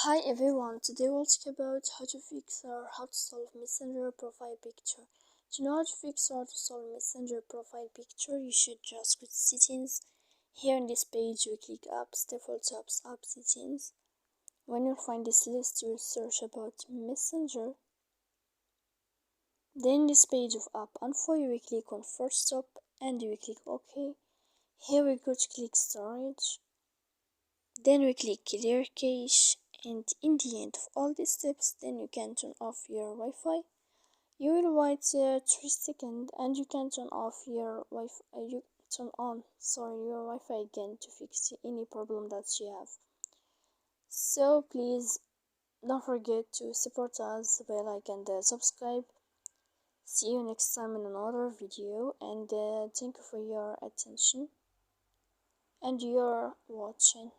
Hi everyone, today we'll talk about how to fix or how to solve Messenger profile picture. To know how to fix or to solve Messenger profile picture, you should just go to settings. Here in this page, you click apps, default apps, app settings. When you find this list, you'll search about Messenger. Then this page of app info, you will click on first stop and you will click OK. Here we go to click storage. Then we click clear cache, and in the end of all these steps, then you can turn off your Wi-Fi. You will wait 3 seconds and you can turn off your Wi-Fi. You turn on your Wi-Fi again to fix any problem that you have. So please don't forget to support us by like and subscribe. See you next time in another video, and thank you for your attention and your watching.